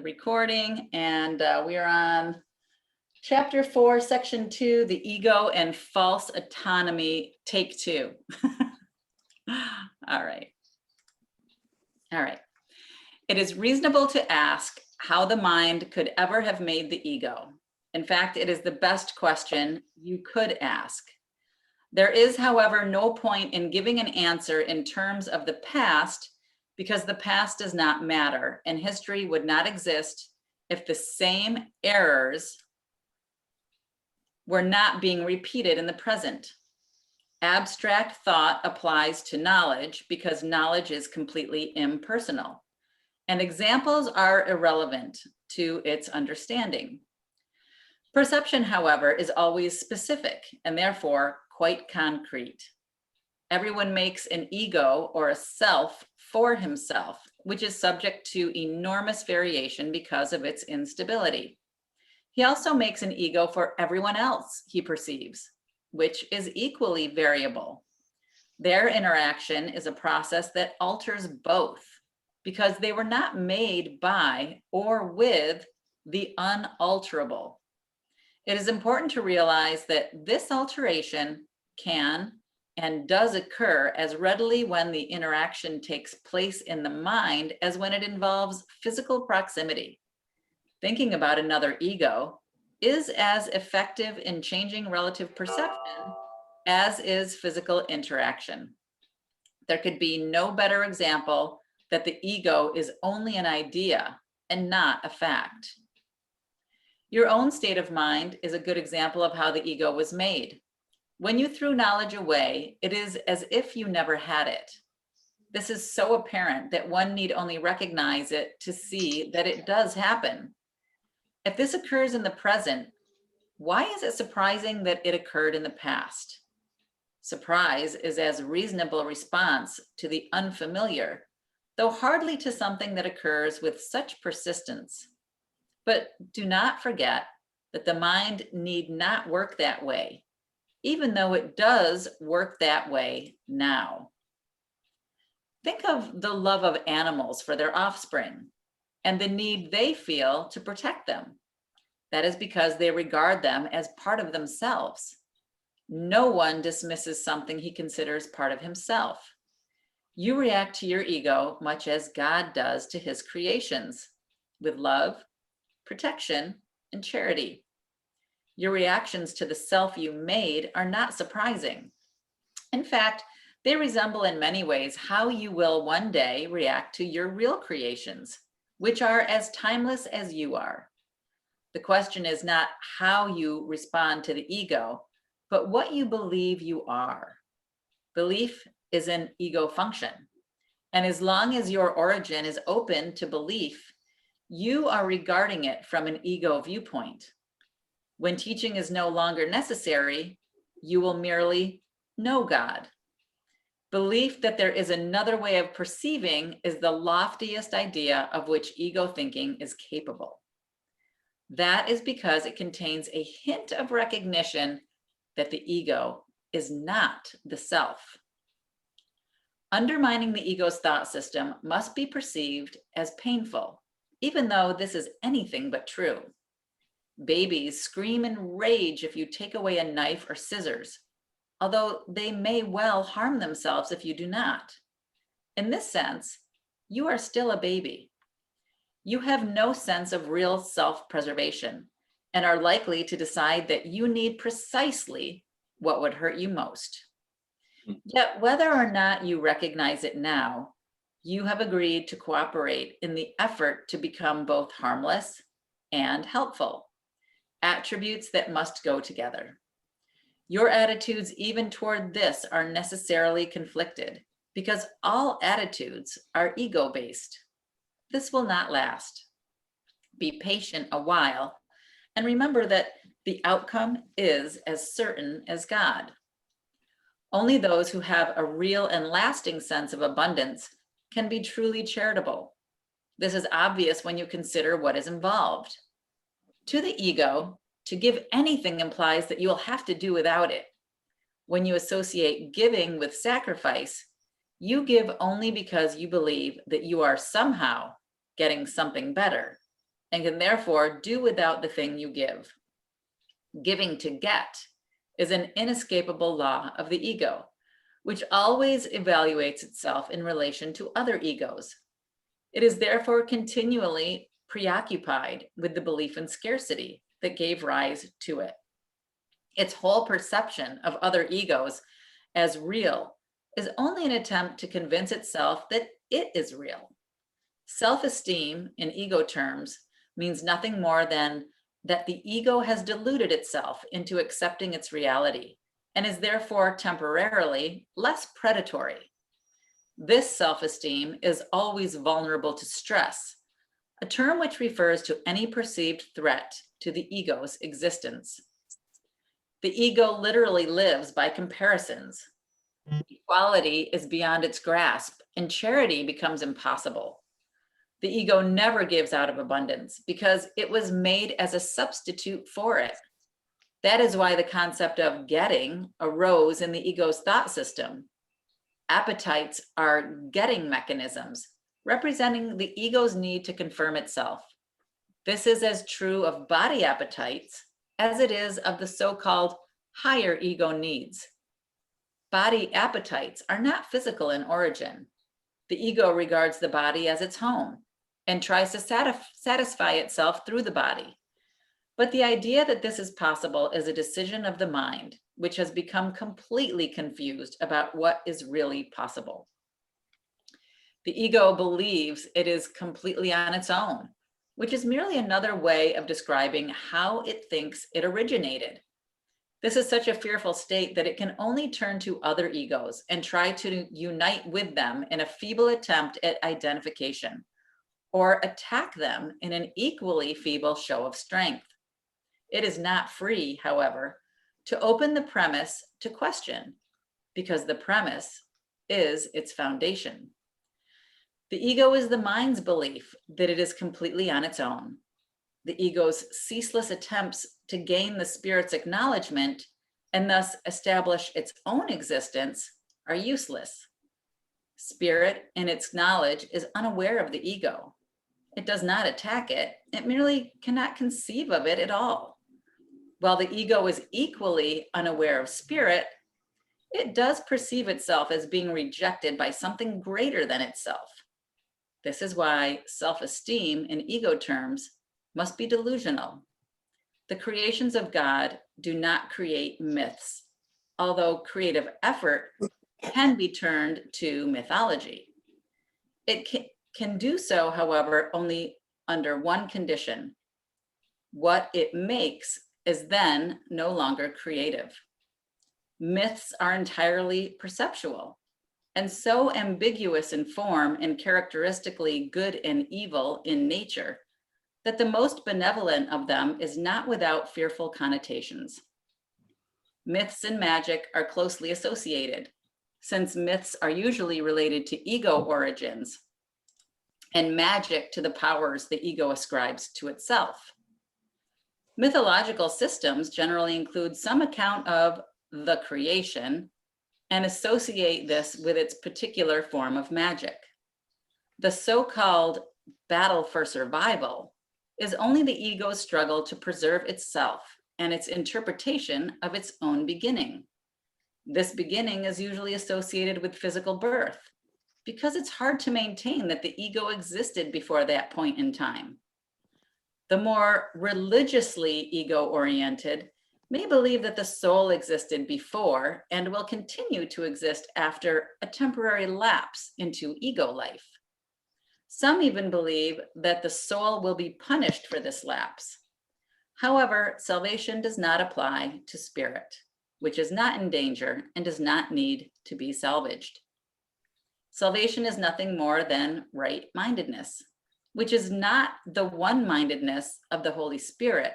recording, and we are on Chapter 4, Section 2, the Ego and False Autonomy, Take 2. All right. It is reasonable to ask how the mind could ever have made the ego. In fact, it is the best question you could ask. There is, however, no point in giving an answer in terms of the past, because the past does not matter, and history would not exist if the same errors were not being repeated in the present. Abstract thought applies to knowledge because knowledge is completely impersonal, and examples are irrelevant to its understanding. Perception, however, is always specific and therefore quite concrete. Everyone makes an ego or a self for himself, which is subject to enormous variation because of its instability. He also makes an ego for everyone else he perceives, which is equally variable. Their interaction is a process that alters both because they were not made by or with the unalterable. It is important to realize that this alteration can and does occur as readily when the interaction takes place in the mind as when it involves physical proximity. Thinking about another ego is as effective in changing relative perception as is physical interaction. There could be no better example that the ego is only an idea and not a fact. Your own state of mind is a good example of how the ego was made. When you threw knowledge away, it is as if you never had it. This is so apparent that one need only recognize it to see that it does happen. If this occurs in the present, why is it surprising that it occurred in the past? Surprise is as reasonable a response to the unfamiliar, though hardly to something that occurs with such persistence. But do not forget that the mind need not work that way, even though it does work that way now. Think of the love of animals for their offspring and the need they feel to protect them. That is because they regard them as part of themselves. No one dismisses something he considers part of himself. You react to your ego much as God does to his creations, with love, protection, and charity. Your reactions to the self you made are not surprising. In fact, they resemble in many ways how you will one day react to your real creations, which are as timeless as you are. The question is not how you respond to the ego, but what you believe you are. Belief is an ego function, and as long as your origin is open to belief, you are regarding it from an ego viewpoint. When teaching is no longer necessary, you will merely know God. Belief that there is another way of perceiving is the loftiest idea of which ego thinking is capable. That is because it contains a hint of recognition that the ego is not the self. Undermining the ego's thought system must be perceived as painful, even though this is anything but true. Babies scream in rage if you take away a knife or scissors, although they may well harm themselves if you do not. In this sense, you are still a baby. You have no sense of real self-preservation and are likely to decide that you need precisely what would hurt you most. Yet whether or not you recognize it now, you have agreed to cooperate in the effort to become both harmless and helpful, attributes that must go together. Your attitudes even toward this are necessarily conflicted because all attitudes are ego-based. This will not last. Be patient a while and remember that the outcome is as certain as God. Only those who have a real and lasting sense of abundance can be truly charitable. This is obvious when you consider what is involved. To the ego, to give anything implies that you will have to do without it. When you associate giving with sacrifice, you give only because you believe that you are somehow getting something better. and can therefore do without the thing you give. Giving to get is an inescapable law of the ego, which always evaluates itself in relation to other egos. It is therefore continually preoccupied with the belief in scarcity that gave rise to it. Its whole perception of other egos as real is only an attempt to convince itself that it is real. Self-esteem in ego terms means nothing more than that the ego has deluded itself into accepting its reality and is therefore temporarily less predatory. This self-esteem is always vulnerable to stress, a term which refers to any perceived threat to the ego's existence. The ego literally lives by comparisons. Equality is beyond its grasp, and charity becomes impossible. The ego never gives out of abundance because it was made as a substitute for it. That is why the concept of getting arose in the ego's thought system. Appetites are getting mechanisms, representing the ego's need to confirm itself. This is as true of body appetites as it is of the so-called higher ego needs. Body appetites are not physical in origin. The ego regards the body as its home and tries to satisfy itself through the body. But the idea that this is possible is a decision of the mind, which has become completely confused about what is really possible. The ego believes it is completely on its own, which is merely another way of describing how it thinks it originated. This is such a fearful state that it can only turn to other egos and try to unite with them in a feeble attempt at identification, or attack them in an equally feeble show of strength. It is not free, however, to open the premise to question, because the premise is its foundation. The ego is the mind's belief that it is completely on its own. The ego's ceaseless attempts to gain the spirit's acknowledgement and thus establish its own existence are useless. Spirit, in its knowledge, is unaware of the ego. It does not attack it. It merely cannot conceive of it at all. While the ego is equally unaware of spirit, it does perceive itself as being rejected by something greater than itself. This is why self-esteem in ego terms must be delusional. The creations of God do not create myths, although creative effort can be turned to mythology. It can do so, however, only under one condition. What it makes is then no longer creative. Myths are entirely perceptual and so ambiguous in form and characteristically good and evil in nature that the most benevolent of them is not without fearful connotations. Myths and magic are closely associated, since myths are usually related to ego origins and magic to the powers the ego ascribes to itself. Mythological systems generally include some account of the creation and associate this with its particular form of magic. The so-called battle for survival is only the ego's struggle to preserve itself and its interpretation of its own beginning. This beginning is usually associated with physical birth because it's hard to maintain that the ego existed before that point in time. The more religiously ego-oriented may believe that the soul existed before and will continue to exist after a temporary lapse into ego life. Some even believe that the soul will be punished for this lapse. However, salvation does not apply to spirit, which is not in danger and does not need to be salvaged. Salvation is nothing more than right-mindedness, which is not the one-mindedness of the Holy Spirit,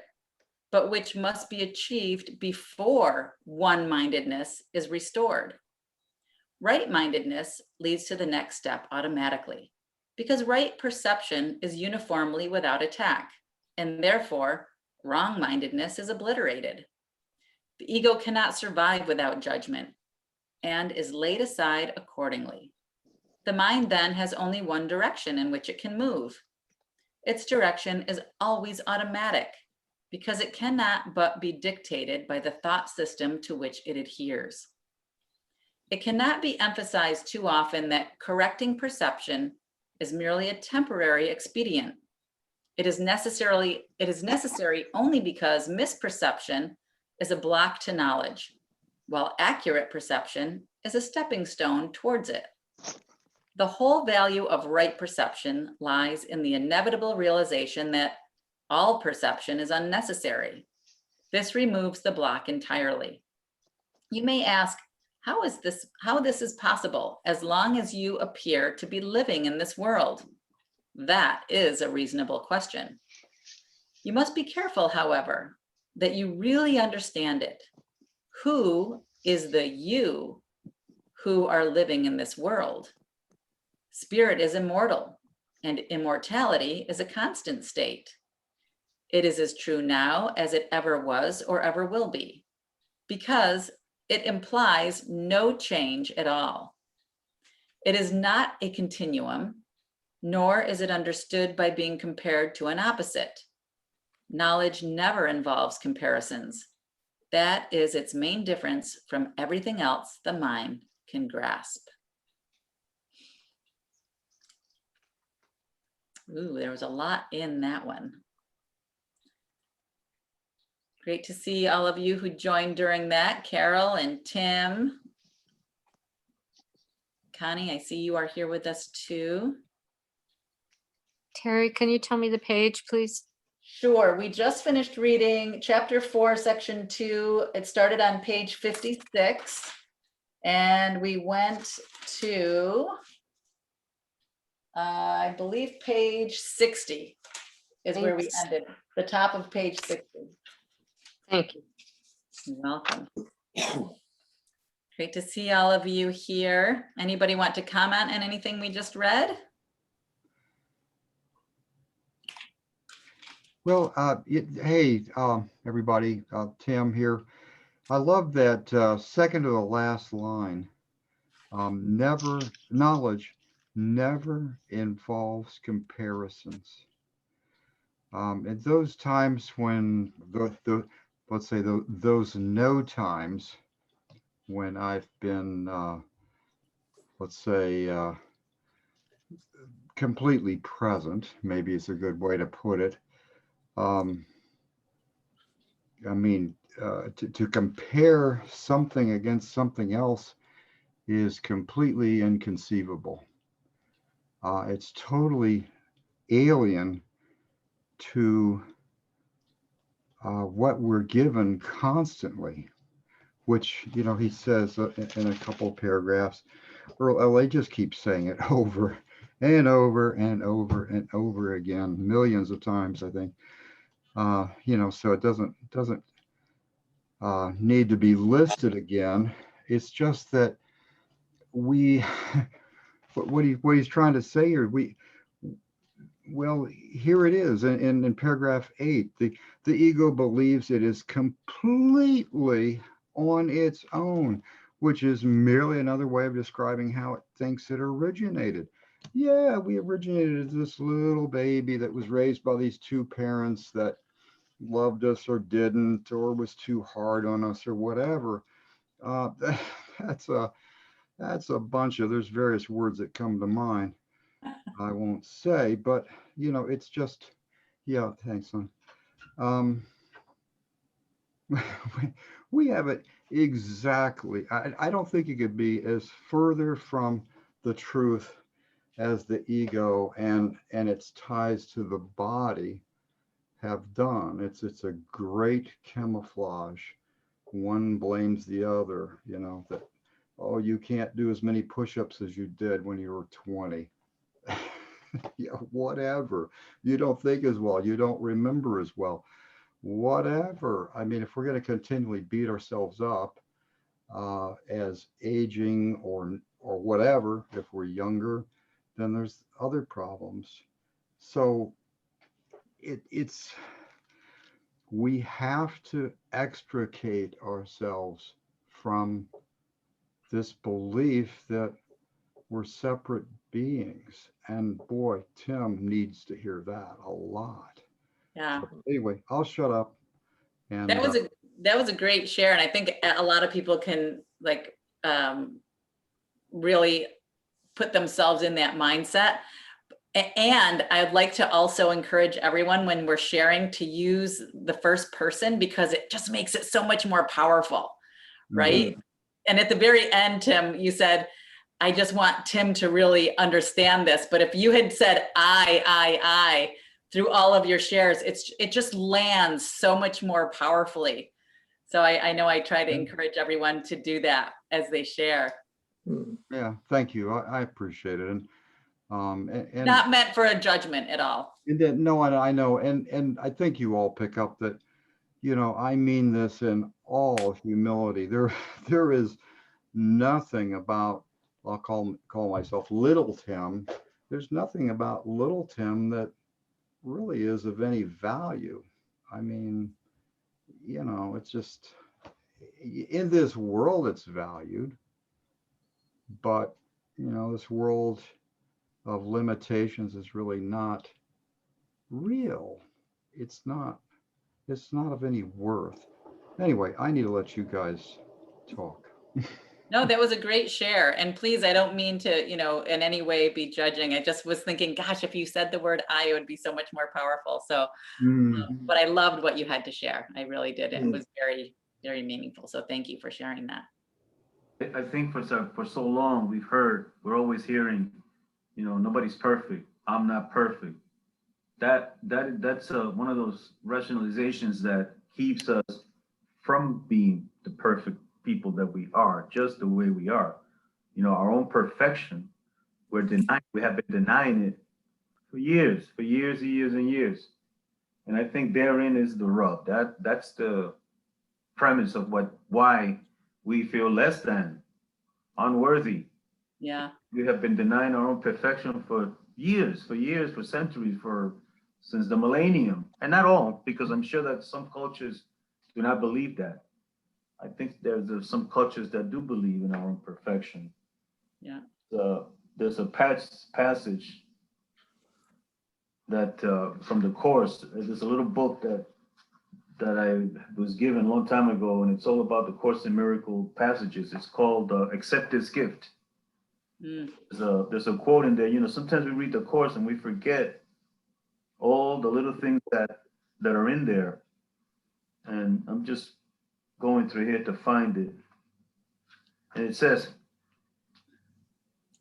but which must be achieved before one-mindedness is restored. Right-mindedness leads to the next step automatically, because right perception is uniformly without attack, and therefore wrong-mindedness is obliterated. The ego cannot survive without judgment and is laid aside accordingly. The mind then has only one direction in which it can move. its direction is always automatic because it cannot but be dictated by the thought system to which it adheres. It cannot be emphasized too often that correcting perception is merely a temporary expedient. It is necessary only because misperception is a block to knowledge, while accurate perception is a stepping stone towards it. The whole value of right perception lies in the inevitable realization that all perception is unnecessary. This removes the block entirely. You may ask, how this is possible as long as you appear to be living in this world? That is a reasonable question. You must be careful, however, that you really understand it. Who is the you who are living in this world? Spirit is immortal, and immortality is a constant state. It is as true now as it ever was or ever will be, because it implies no change at all. It is not a continuum, nor is it understood by being compared to an opposite. Knowledge never involves comparisons. That is its main difference from everything else the mind can grasp. Ooh, there was a lot in that one. Great to see all of you who joined during that. Carol and Tim. Connie, I see you are here with us too. Terry, can you tell me the page, please? Sure, we just finished reading chapter 4, section 2. It started on page 56 and we went to, I believe page 60 is where we Thanks. ended, the top of page 60. Thank you. You're welcome. Great to see all of you here. Anybody want to comment on anything we just read? Well, hey, everybody, Tim here. I love that second to the last line. Knowledge never involves comparisons. At those times when let's say those no times when I've been, let's say, completely present, maybe is a good way to put it. I mean, to compare something against something else is completely inconceivable. It's totally alien to what we're given constantly, which, you know, he says in a couple of paragraphs, or they just keep saying it over and over and over and over again, millions of times, I think. You know, so it doesn't need to be listed again. It's just that we, what he's trying to say here, well, here it is in paragraph 8. The ego believes it is completely on its own, which is merely another way of describing how it thinks it originated. Yeah, we originated as this little baby that was raised by these two parents that loved us or didn't, or was too hard on us or whatever. That's a bunch of, there's various words that come to mind. I won't say, but you know, it's just, yeah, thanks, son. We have it exactly. I don't think it could be as further from the truth as the ego and its ties to the body have done. It's a great camouflage. One blames the other, you know, that, oh, you can't do as many push-ups as you did when you were 20. Yeah, whatever. You don't think as well. You don't remember as well. Whatever. I mean, if we're going to continually beat ourselves up as aging or whatever, if we're younger, then there's other problems. So it's we have to extricate ourselves from this belief that we're separate beings. And boy, Tim needs to hear that a lot. Yeah. So anyway, I'll shut up. And That was a great share. And I think a lot of people can like really put themselves in that mindset. And I'd like to also encourage everyone when we're sharing to use the first person, because it just makes it so much more powerful, right? And at the very end, Tim, you said, I just want Tim to really understand this. But if you had said I through all of your shares, it just lands so much more powerfully. So I know I try to encourage everyone to do that as they share. Yeah, thank you. I appreciate it. And Not meant for a judgment at all. And then, no, I know, and I think you all pick up that, you know, I mean this in all humility. There is nothing about, I'll call myself Little Tim. There's nothing about Little Tim that really is of any value. I mean, you know, it's just, in this world it's valued, but you know, this world of limitations is really not real. It's not of any worth. Anyway, I need to let you guys talk. No, that was a great share. And please, I don't mean to, you know, in any way be judging. I just was thinking, gosh, if you said the word I, it would be so much more powerful. So, but I loved what you had to share. I really did. It was very, very meaningful. So thank you for sharing that. I think for so long we're always hearing, you know, nobody's perfect. I'm not perfect. That's one of those rationalizations that keeps us from being the perfect people that we are, just the way we are. You know, our own perfection, we have been denying it for years and years. And I think therein is the rub. That's the premise of why we feel less than, unworthy. Yeah. We have been denying our own perfection for years, for centuries, since the millennium. And not all, because I'm sure that some cultures do not believe that. I think there's some cultures that do believe in our own perfection. Yeah. There's a passage that from the Course. There's a little book that I was given a long time ago, and it's all about the Course in Miracle passages. It's called Accept This Gift. There's a quote in there, you know, sometimes we read the Course and we forget all the little things that are in there. And I'm just going through here to find it. And it says,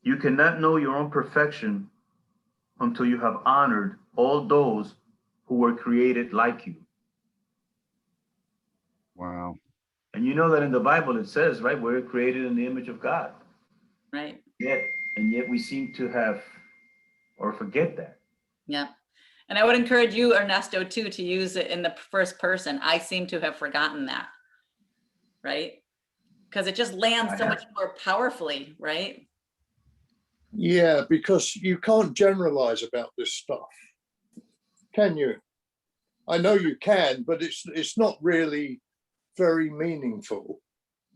you cannot know your own perfection until you have honored all those who were created like you. Wow. And you know that in the Bible it says, right, we're created in the image of God. Right. Yet we seem to have or forget that. Yeah. And I would encourage you, Ernesto, too, to use it in the first person. I seem to have forgotten that. Right? Because it just lands so much more powerfully, right? Yeah, because you can't generalize about this stuff, can you? I know you can, but it's not really very meaningful.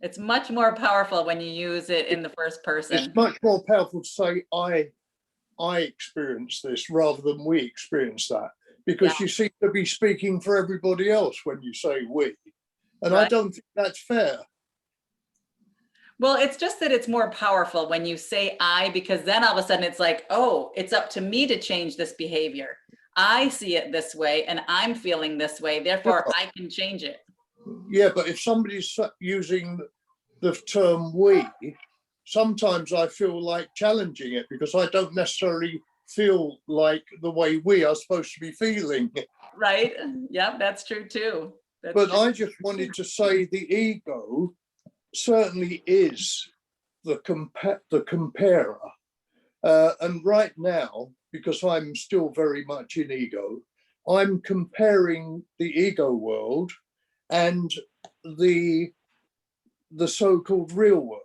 It's much more powerful when you use it in the first person. It's much more powerful to say I experience this rather than we experience that, because you seem to be speaking for everybody else when you say we, and I don't think that's fair. Well, it's just that it's more powerful when you say I, because then all of a sudden it's like, oh, it's up to me to change this behavior. I see it this way and I'm feeling this way, therefore I can change it. Yeah, but if somebody's using the term we, sometimes I feel like challenging it because I don't necessarily feel like the way we are supposed to be feeling. Right? Yeah, that's true too. But I just wanted to say the ego certainly is the comparer. And right now, because I'm still very much in ego, I'm comparing the ego world and the so-called real world,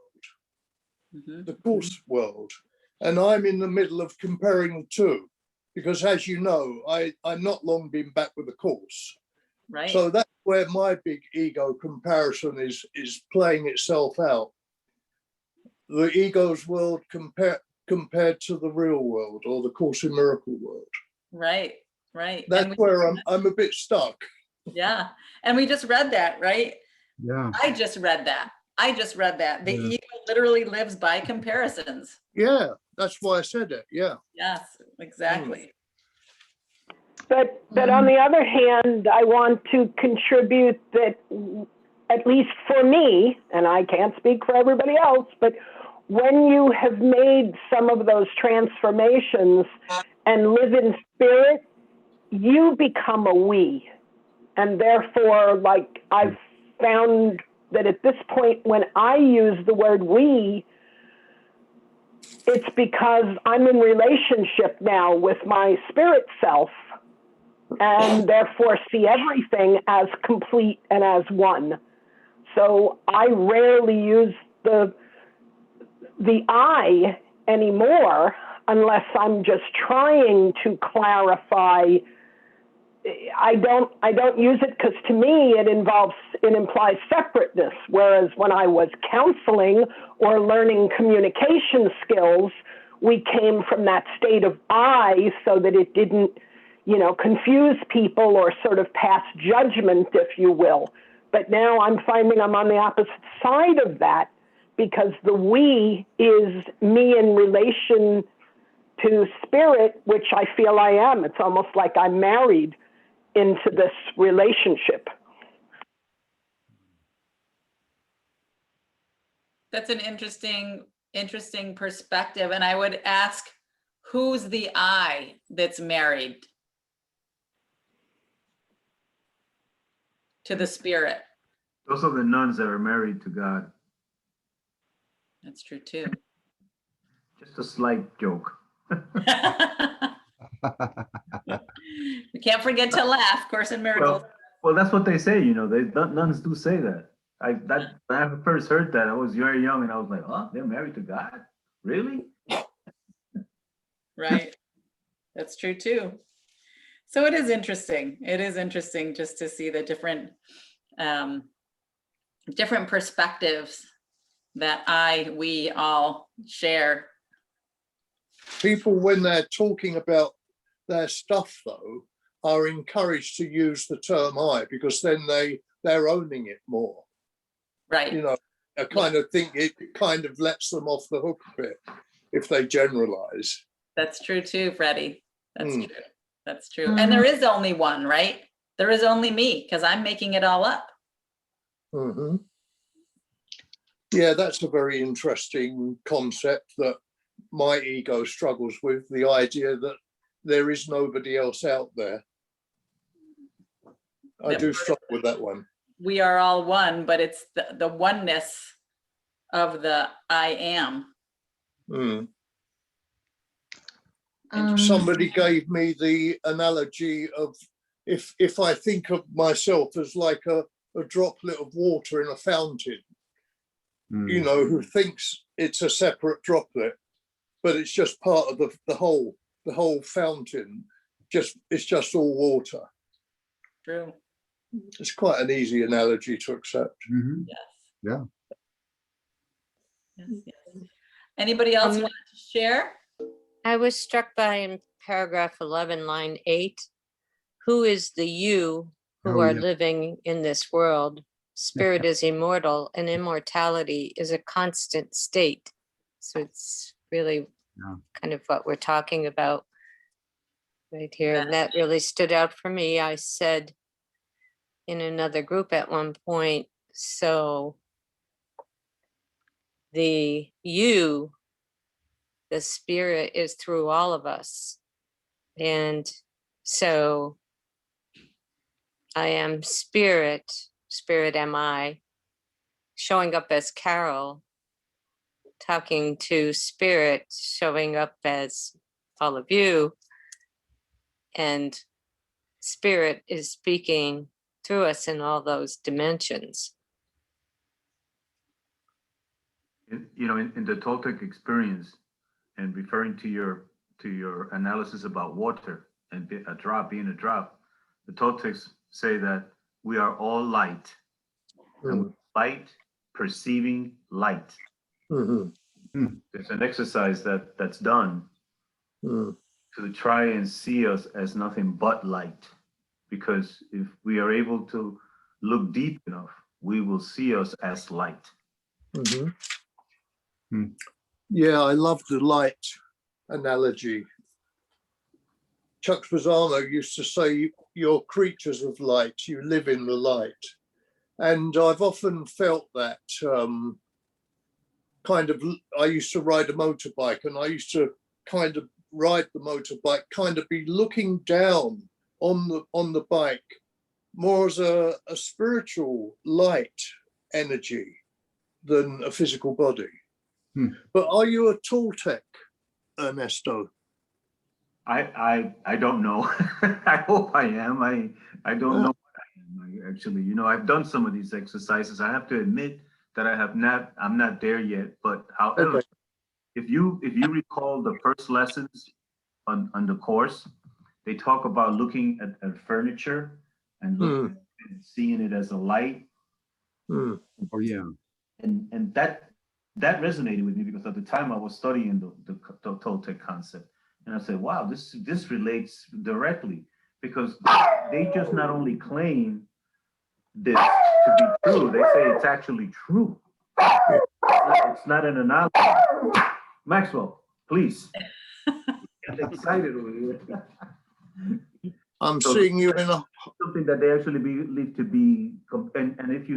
the Course world. And I'm in the middle of comparing the two, because as you know, I'm not long been back with the Course. Right. So that's where my big ego comparison is playing itself out. The ego's world compared to the real world or the Course in Miracle world. Right, right. That's And where I'm a bit stuck. yeah, and we just read that, right? Yeah. I just read that. The Yeah. ego literally lives by comparisons. Yeah, that's why I said it. Yeah. Yes, exactly. But on the other hand, I want to contribute that, at least for me, and I can't speak for everybody else, but when you have made some of those transformations and live in spirit, you become a we. And therefore, like, I've found that at this point, when I use the word we, it's because I'm in relationship now with my spirit self, and therefore see everything as complete and as one. So I rarely use the I anymore unless I'm just trying to clarify. I don't use it because to me it implies separateness. Whereas when I was counseling or learning communication skills, we came from that state of I so that it didn't, confuse people or sort of pass judgment, if you will. But now I'm finding I'm on the opposite side of that, because the we is me in relation to spirit, which I feel I am. It's almost like I'm married into this relationship. That's an interesting perspective. And I would ask, who's the I that's married to the spirit? Those are the nuns that are married to God. That's true too. Just a slight joke. We can't forget to laugh. Course in Miracles. Well, that's what they say, nuns do say that. When I first heard that, I was very young and I was like, oh, they're married to God? Really? Right. That's true too. So it is interesting. It is interesting just to see the different perspectives that we all share. People, when they're talking about their stuff, though, are encouraged to use the term I, because then they're owning it more. Right. I kind of think it kind of lets them off the hook a bit if they generalize. That's true too, Freddie. That's true. That's true. And there is only one, right? There is only me, because I'm making it all up. Mm-hmm. Yeah, that's a very interesting concept that my ego struggles with, the idea that there is nobody else out there. I do struggle with that one. We are all one, but it's the oneness of the I am. Somebody gave me the analogy of if I think of myself as like a droplet of water in a fountain, who thinks it's a separate droplet, but it's just part of the whole fountain. It's just all water. True. It's quite an easy analogy to accept. Mhm. Yes. Yeah. Yes, yes. Anybody else want to share? I was struck by in paragraph 11, line 8, who is the you who Oh, are yeah. living in this world? Spirit is immortal and immortality is a constant state. So it's really kind of what we're talking about right here. And that really stood out for me. I said in another group at one point, so the you, the spirit is through all of us. And so I am spirit, spirit am I, showing up as Carol, talking to spirit, showing up as all of you, and spirit is speaking through us in all those dimensions. In the Toltec experience, and referring to your analysis about water and a drop being a drop, the Toltecs say that we are all light, and light perceiving light. Mm-hmm. There's an exercise that's done Hmm. to try and see us as nothing but light. Because if we are able to look deep enough, we will see us as light. Mhm. Hmm. Yeah, I love the light analogy. Chuck Spezzano used to say, you're creatures of light, you live in the light. And I've often felt that kind of, I used to ride a motorbike, and I used to kind of ride the motorbike, kind of be looking down on the bike more as a spiritual light energy than a physical body. Hmm. But are you a Toltec, Ernesto? I don't know. I hope I am. I don't know what I am. Actually, I've done some of these exercises. I have to admit that I'm not there yet. But however, Okay. if you recall the first lessons on the course, they talk about looking at furniture and looking and seeing it as a light. Oh yeah. And that resonated with me, because at the time I was studying the Toltec concept, and I said, wow, this relates directly, because they just not only claim this to be true, they say it's actually true. It's not an analogy. Maxwell, please. Get excited over here. I'm So seeing you in a, something that they actually believe to be, and if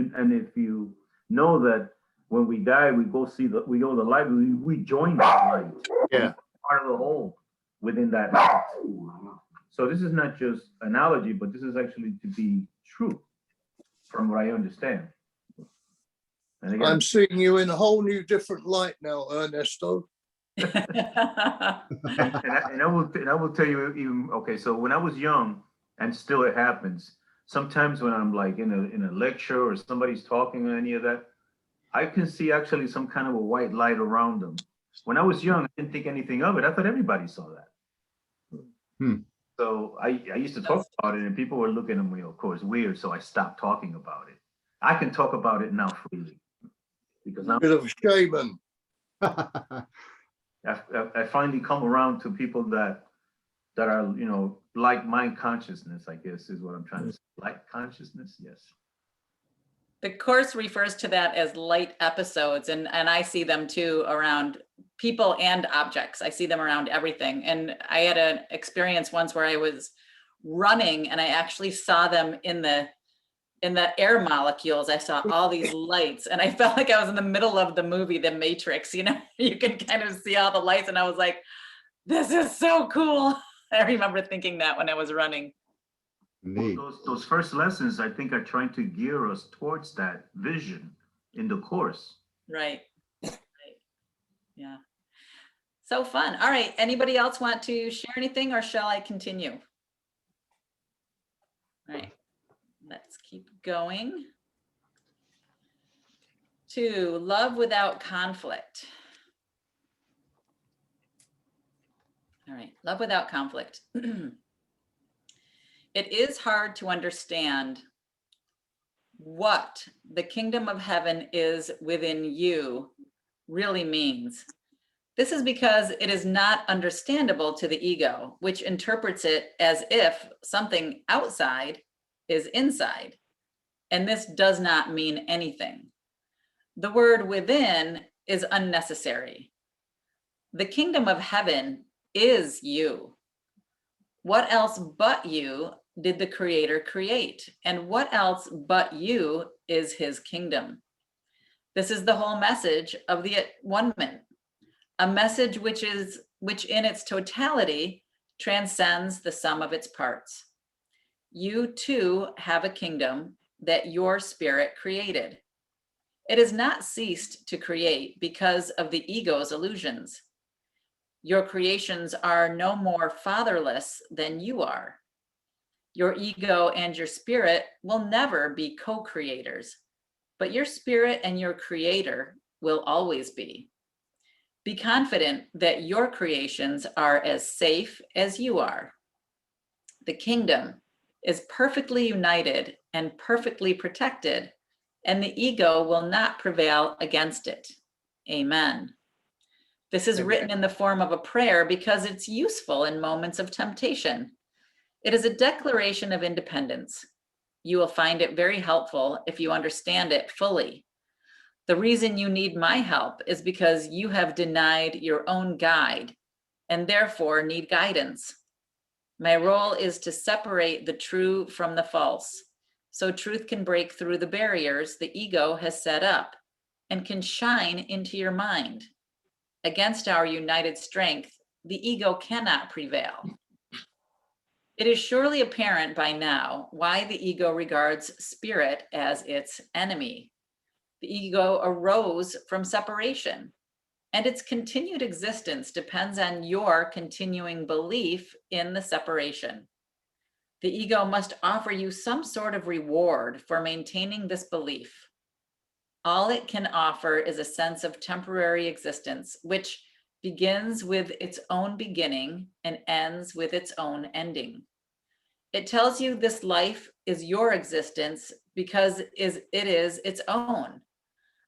you know that when we die we go the light, we join that light. yeah. Part of the whole within that light. So this is not just analogy, but this is actually to be true, from what I understand. And again, I'm seeing you in a whole new different light now, Ernesto. and I will tell you, even okay, so when I was young, and still it happens sometimes when I'm like in a lecture or somebody's talking or any of that, I can see actually some kind of a white light around them. When I was young, I didn't think anything of it. I thought everybody saw that. So I used to talk about it, and people were looking at me, of course, weird. So I stopped talking about it. I can talk about it now freely, because I'm Bit of a shaman. I finally come around to people that are, like mind consciousness, I guess is what I'm trying to say. Like consciousness, yes. The course refers to that as light episodes, and I see them too around people and objects. I see them around everything. And I had an experience once where I was running and I actually saw them in the air molecules. I saw all these lights, and I felt like I was in the middle of the movie The Matrix. You can kind of see all the lights, and I was like, this is so cool. I remember thinking that when I was running. Neat. Those first lessons, I think, are trying to gear us towards that vision in the course. Right. Yeah. So fun. All right. Anybody else want to share anything, or shall I continue? All right. Let's keep going. To love without conflict. All right. Love without conflict. It is hard to understand what the kingdom of heaven is within you really means. This is because it is not understandable to the ego, which interprets it as if something outside is inside. And this does not mean anything. The word within is unnecessary. The kingdom of heaven is you. What else but you did the Creator create? And what else but you is his kingdom? This is the whole message of the One-ment, a message which in its totality transcends the sum of its parts. You too have a kingdom that your spirit created. It has not ceased to create because of the ego's illusions. Your creations are no more fatherless than you are. Your ego and your spirit will never be co-creators, but your spirit and your creator will always be. Be confident that your creations are as safe as you are. The kingdom is perfectly united and perfectly protected, and the ego will not prevail against it. Amen. This is Amen. written in the form of a prayer because it's useful in moments of temptation. It is a declaration of independence. You will find it very helpful if you understand it fully. The reason you need my help is because you have denied your own guide and therefore need guidance. My role is to separate the true from the false, so truth can break through the barriers the ego has set up and can shine into your mind. Against our united strength, the ego cannot prevail. It is surely apparent by now why the ego regards spirit as its enemy. The ego arose from separation, and its continued existence depends on your continuing belief in the separation. The ego must offer you some sort of reward for maintaining this belief. All it can offer is a sense of temporary existence, which begins with its own beginning and ends with its own ending. It tells you this life is your existence because it is its own.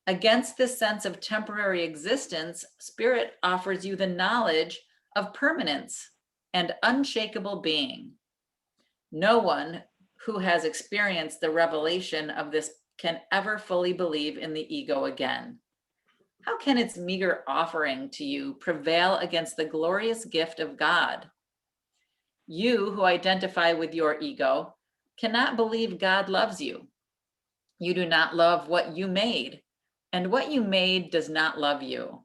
Against this sense of temporary existence, spirit offers you the knowledge of permanence and unshakable being. No one who has experienced the revelation of this can ever fully believe in the ego again. How can its meager offering to you prevail against the glorious gift of God? You who identify with your ego cannot believe God loves you. You do not love what you made, and what you made does not love you.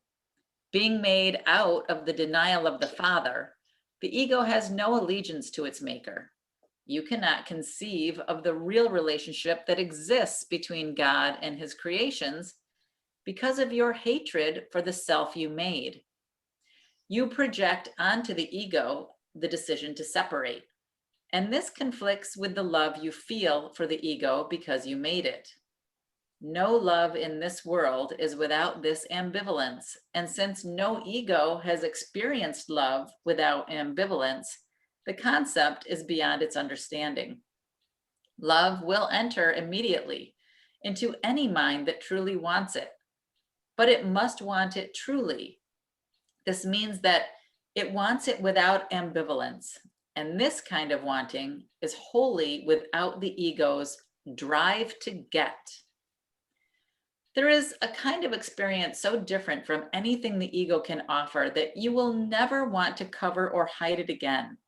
Being made out of the denial of the Father, the ego has no allegiance to its maker. You cannot conceive of the real relationship that exists between God and his creations because of your hatred for the self you made. You project onto the ego the decision to separate, and this conflicts with the love you feel for the ego because you made it. No love in this world is without this ambivalence, and since no ego has experienced love without ambivalence, the concept is beyond its understanding. Love will enter immediately into any mind that truly wants it, but it must want it truly. This means that it wants it without ambivalence, and this kind of wanting is wholly without the ego's drive to get. There is a kind of experience so different from anything the ego can offer that you will never want to cover or hide it again.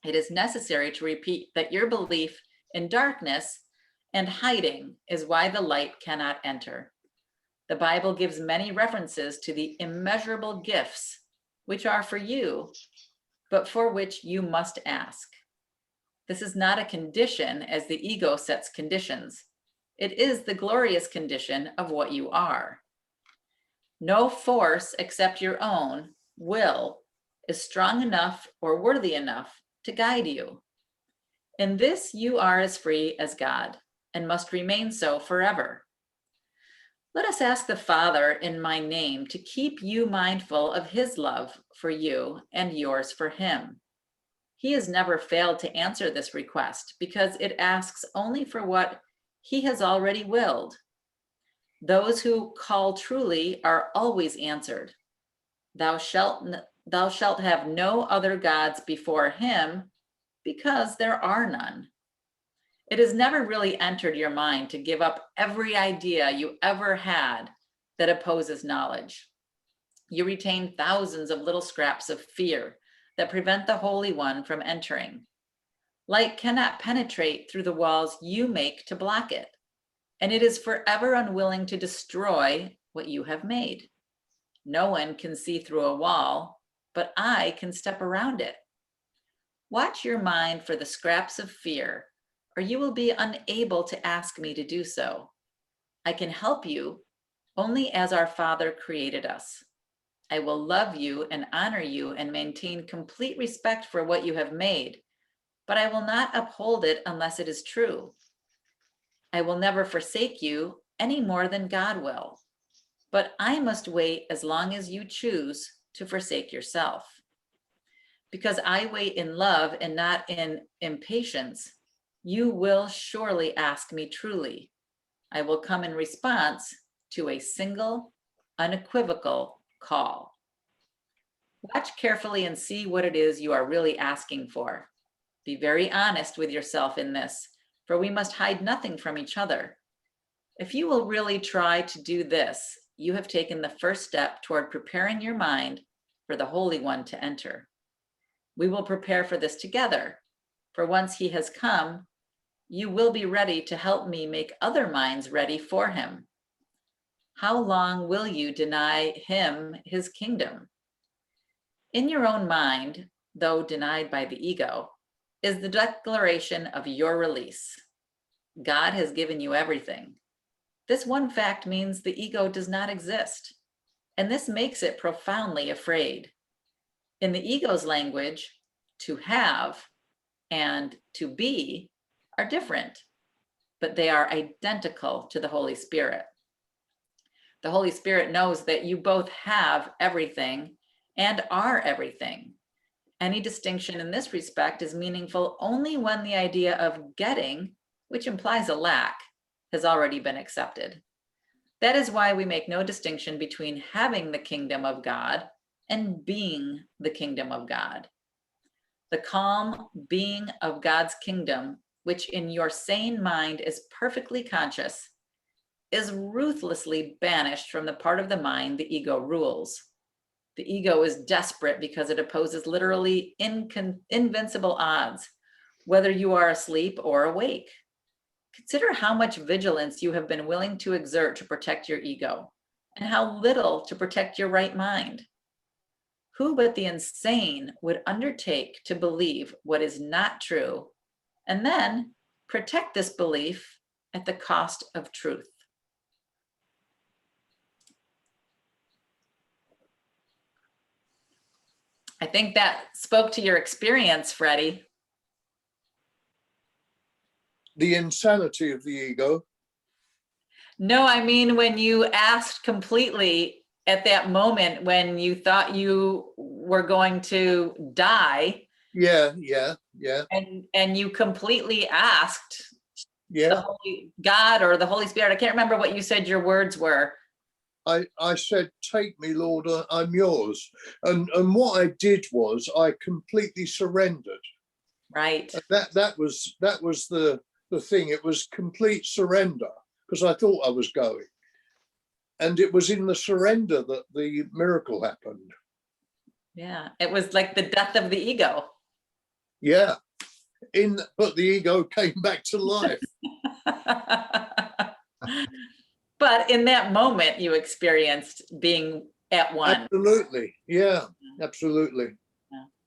It is necessary to repeat that your belief in darkness and hiding is why the light cannot enter. The Bible gives many references to the immeasurable gifts, which are for you, but for which you must ask. This is not a condition as the ego sets conditions. It is the glorious condition of what you are. No force except your own will is strong enough or worthy enough to guide you. In this, you are as free as God and must remain so forever. Let us ask the Father in my name to keep you mindful of his love for you and yours for him. He has never failed to answer this request because it asks only for what he has already willed. Those who call truly are always answered. Thou shalt have no other gods before him, because there are none. It has never really entered your mind to give up every idea you ever had that opposes knowledge. You retain thousands of little scraps of fear that prevent the Holy One from entering. Light cannot penetrate through the walls you make to block it, and it is forever unwilling to destroy what you have made. No one can see through a wall, but I can step around it. Watch your mind for the scraps of fear, or you will be unable to ask me to do so. I can help you only as our Father created us. I will love you and honor you and maintain complete respect for what you have made, but I will not uphold it unless it is true. I will never forsake you any more than God will, but I must wait as long as you choose to forsake yourself. Because I wait in love and not in impatience, you will surely ask me truly. I will come in response to a single, unequivocal call. Watch carefully and see what it is you are really asking for. Be very honest with yourself in this, for we must hide nothing from each other. If you will really try to do this, you have taken the first step toward preparing your mind for the Holy One to enter. We will prepare for this together, for once he has come, you will be ready to help me make other minds ready for him. How long will you deny him his kingdom? In your own mind, though denied by the ego, is the declaration of your release. God has given you everything. This one fact means the ego does not exist, and this makes it profoundly afraid. In the ego's language, to have and to be are different, but they are identical to the Holy Spirit. The Holy Spirit knows that you both have everything and are everything. Any distinction in this respect is meaningful only when the idea of getting, which implies a lack, has already been accepted. That is why we make no distinction between having the kingdom of God and being the kingdom of God. The calm being of God's kingdom, which in your sane mind is perfectly conscious, is ruthlessly banished from the part of the mind the ego rules. The ego is desperate because it opposes literally invincible odds, whether you are asleep or awake. Consider how much vigilance you have been willing to exert to protect your ego, and how little to protect your right mind. Who but the insane would undertake to believe what is not true, and then protect this belief at the cost of truth? I think that spoke to your experience, Freddie. The insanity of the ego. No, I mean, when you asked completely at that moment when you thought you were going to die. Yeah. And you completely asked the Yeah. Holy God or the Holy Spirit. I can't remember what you said your words were. I said, take me, Lord, I'm yours. And what I did was I completely surrendered. Right. That was the thing. It was complete surrender, because I thought I was going. And it was in the surrender that the miracle happened. Yeah, it was like the death of the ego. Yeah. But the ego came back to life. But in that moment, you experienced being at one. Absolutely. Yeah, absolutely.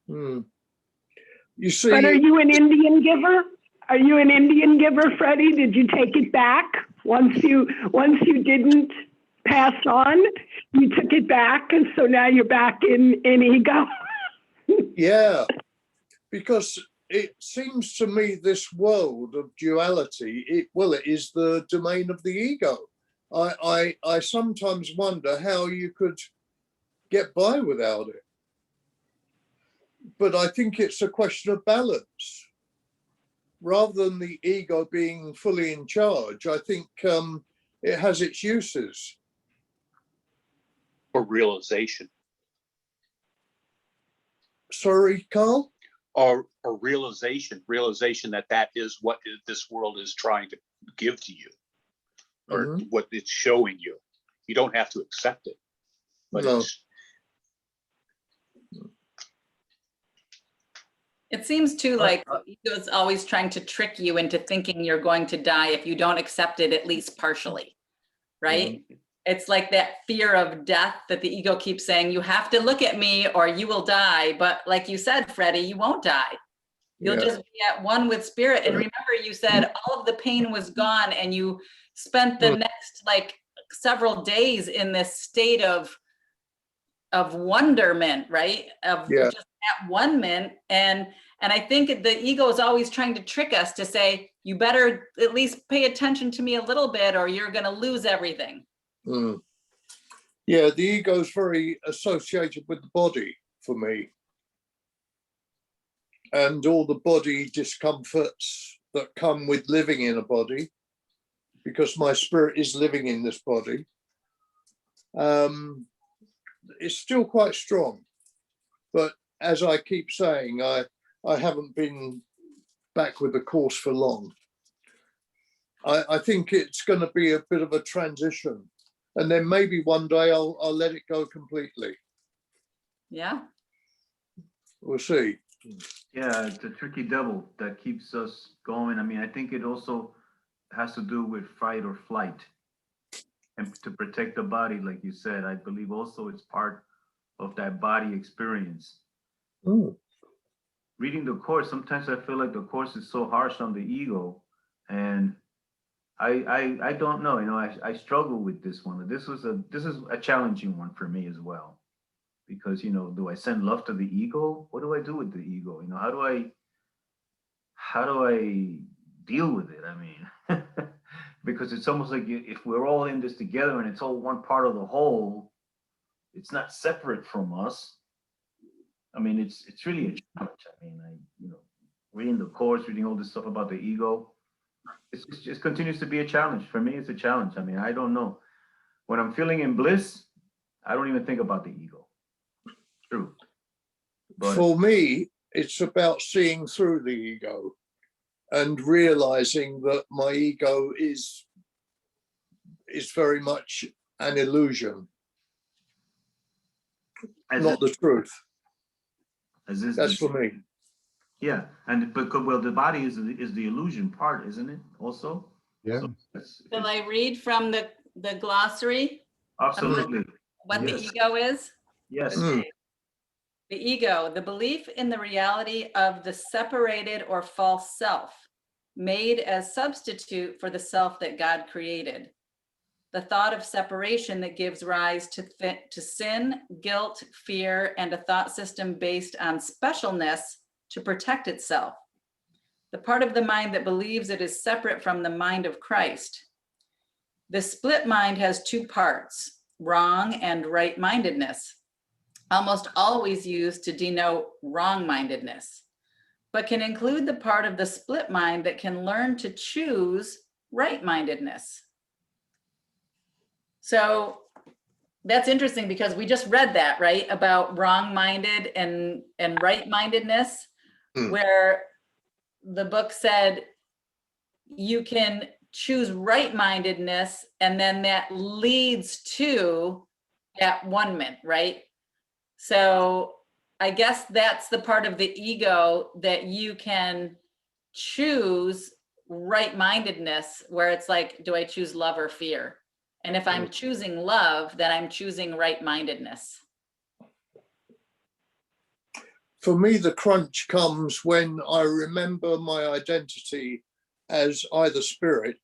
Yeah. You see. But are you an Indian giver? Are you an Indian giver, Freddie? Did you take it back once you didn't pass on? You took it back, and so now you're back in ego. Yeah, because it seems to me this world of duality, it is the domain of the ego. I sometimes wonder how you could get by without it. But I think it's a question of balance. Rather than the ego being fully in charge, I think it has its uses. Or realization. Sorry, Carl? Or realization that is what this world is trying to give to you, or what it's showing you. You don't have to accept it, but No. It seems too like ego's always trying to trick you into thinking you're going to die if you don't accept it at least partially, right? It's like that fear of death that the ego keeps saying, you have to look at me or you will die. But like you said, Freddie, you won't die. You'll just be at one with spirit. And remember, you said all of the pain was gone and you spent the next like several days in this state of wonderment, right? Of just at one-ment. And I think the ego is always trying to trick us to say, you better at least pay attention to me a little bit or you're going to lose everything. Yeah, the ego is very associated with the body for me. And all the body discomforts that come with living in a body, because my spirit is living in this body. It's still quite strong. But as I keep saying, I haven't been back with the course for long. I think it's going to be a bit of a transition, and then maybe one day I'll let it go completely. Yeah. We'll see. Yeah, it's a tricky devil that keeps us going. I mean, I think it also has to do with fight or flight, and to protect the body, like you said. I believe also it's part of that body experience. Mm. Reading the course, sometimes I feel like the course is so harsh on the ego, and I don't know. You know, I struggle with this one. This is a challenging one for me as well, because, you know, do I send love to the ego? What do I do with the ego? You know, how do I deal with it? I mean, because it's almost like if we're all in this together and it's all one part of the whole, it's not separate from us. I mean, it's really a challenge. I mean, you know, reading the course, reading all this stuff about the ego, it just continues to be a challenge. For me, it's a challenge. I mean, I don't know. When I'm feeling in bliss, I don't even think about the ego. True. But for me, it's about seeing through the ego and realizing that my ego is very much an illusion, not the truth. That's for me. Yeah, and because, well, the body is the illusion part, isn't it? Also. Yeah. So Shall I read from the glossary? Absolutely. What Yes. the ego is? Yes. Mm. The ego, the belief in the reality of the separated or false self, made as substitute for the self that God created. The thought of separation that gives rise to sin, guilt, fear, and a thought system based on specialness to protect itself. The part of the mind that believes it is separate from the mind of Christ. The split mind has two parts, wrong and right-mindedness, almost always used to denote wrong-mindedness, but can include the part of the split mind that can learn to choose right-mindedness. So that's interesting because we just read that, right? About wrong-minded and right-mindedness, where the book said you can choose right-mindedness and then that leads to at one-ment, right? So I guess that's the part of the ego that you can choose right-mindedness, where it's like, do I choose love or fear? And if I'm choosing love, then I'm choosing right-mindedness. For me, the crunch comes when I remember my identity as either spirit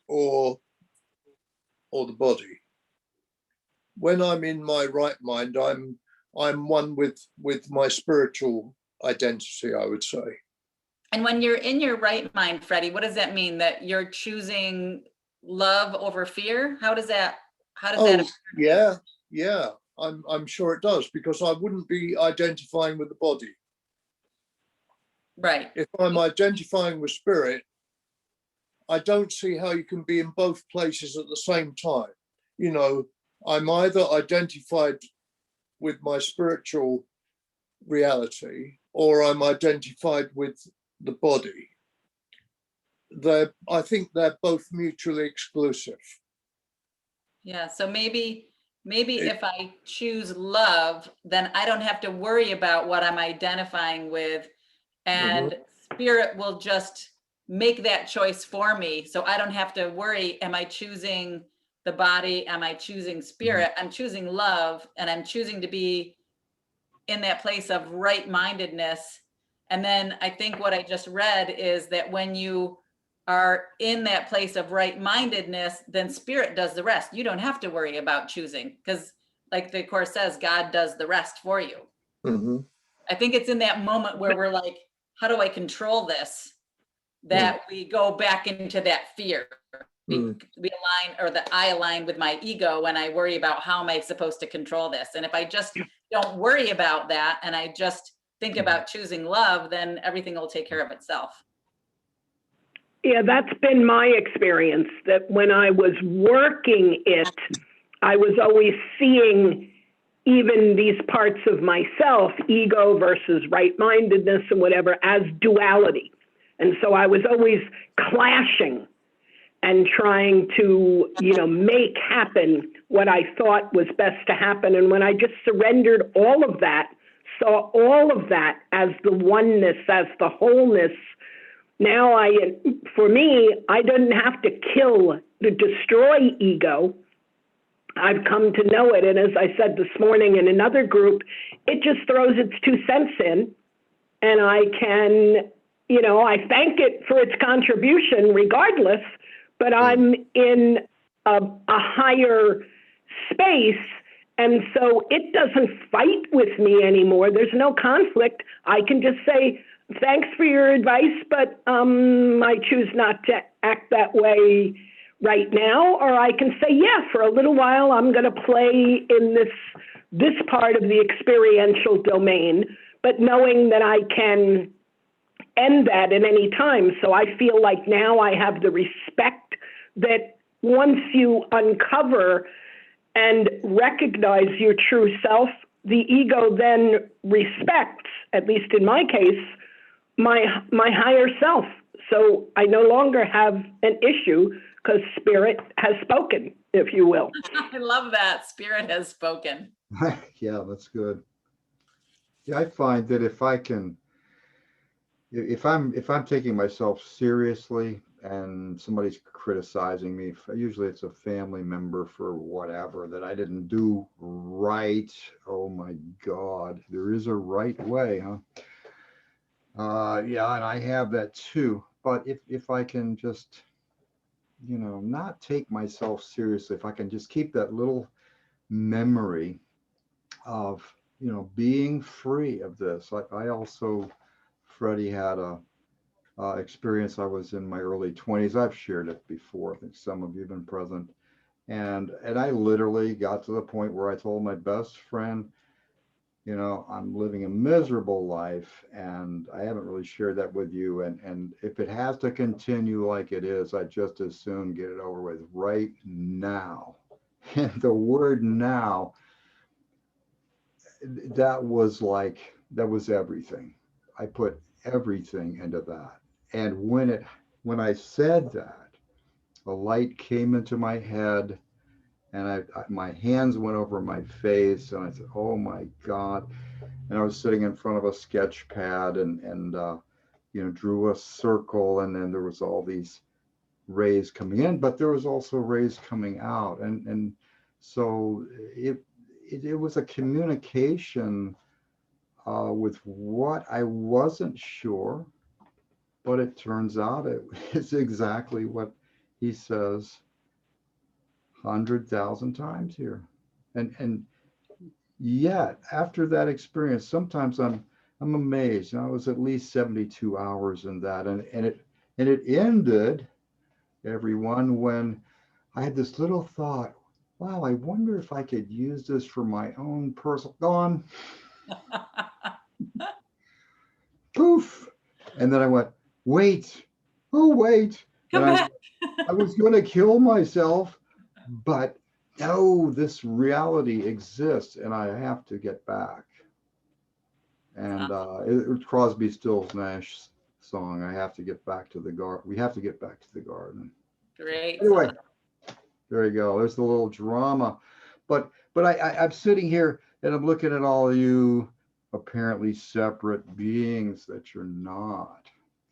or the body. When I'm in my right mind, I'm one with my spiritual identity, I would say. And when you're in your right mind, Freddie, what does that mean? That you're choosing love over fear? How does that? Yeah. I'm sure it does, because I wouldn't be identifying with the body. Right. If I'm identifying with spirit, I don't see how you can be in both places at the same time. You know, I'm either identified with my spiritual reality or I'm identified with the body. I think they're both mutually exclusive. Yeah. So maybe if I choose love, then I don't have to worry about what I'm identifying with, and spirit will just make that choice for me. So I don't have to worry, am I choosing the body? Am I choosing spirit? I'm choosing love, and I'm choosing to be in that place of right-mindedness. And then I think what I just read is that when you are in that place of right-mindedness, then spirit does the rest. You don't have to worry about choosing, because like the course says, God does the rest for you. I think it's in that moment where we're like, how do I control this? That we go back into that fear. We align, or that I align with my ego when I worry about how am I supposed to control this. And if I just don't worry about that and I just think about choosing love, then everything will take care of itself. Yeah, that's been my experience, that when I was working it, I was always seeing even these parts of myself, ego versus right-mindedness and whatever, as duality. And so I was always clashing and trying to, make happen what I thought was best to happen. And when I just surrendered all of that, saw all of that as the oneness, as the wholeness, now for me, I didn't have to destroy ego. I've come to know it. And as I said this morning in another group, it just throws its 2 cents in, and I can, I thank it for its contribution regardless, but I'm in a higher space. And so it doesn't fight with me anymore. There's no conflict. I can just say, thanks for your advice, but I choose not to act that way right now. Or I can say, yeah, for a little while, I'm going to play in this part of the experiential domain, but knowing that I can end that at any time. So I feel like now I have the respect that once you uncover and recognize your true self, the ego then respects, at least in my case, my higher self. So I no longer have an issue because spirit has spoken, if you will. I love that. Spirit has spoken. Yeah, that's good. Yeah, I find that if I'm taking myself seriously and somebody's criticizing me, usually it's a family member for whatever that I didn't do right. Oh my God, there is a right way, huh? Yeah, and I have that too. But if I can just, not take myself seriously, if I can just keep that little memory of, being free of this. I also, Freddie had a experience. I was in my early 20s. I've shared it before. I think some of you have been present. And I literally got to the point where I told my best friend, I'm living a miserable life and I haven't really shared that with you. And if it has to continue like it is, I'd just as soon get it over with right now. And the word now, that was everything. I put everything into that. And when I said that, a light came into my head and my hands went over my face and I said, oh my God. And I was sitting in front of a sketch pad and drew a circle, and then there was all these rays coming in, but there was also rays coming out. And so it was a communication with what I wasn't sure, but it turns out it's exactly what he says 100,000 times here. And yet after that experience, sometimes I'm amazed. I was at least 72 hours in that, and it ended, everyone, when I had this little thought, wow, I wonder if I could use this for my own personal, gone. Poof. And then I went, wait. Come And back. I was going to kill myself, but no, this reality exists and I have to get back. And it's Crosby, Stills, Nash song. I have to get back to the garden. We have to get back to the garden. Great. Anyway, there you go. There's the little drama. But I'm sitting here and I'm looking at all of you apparently separate beings that you're not.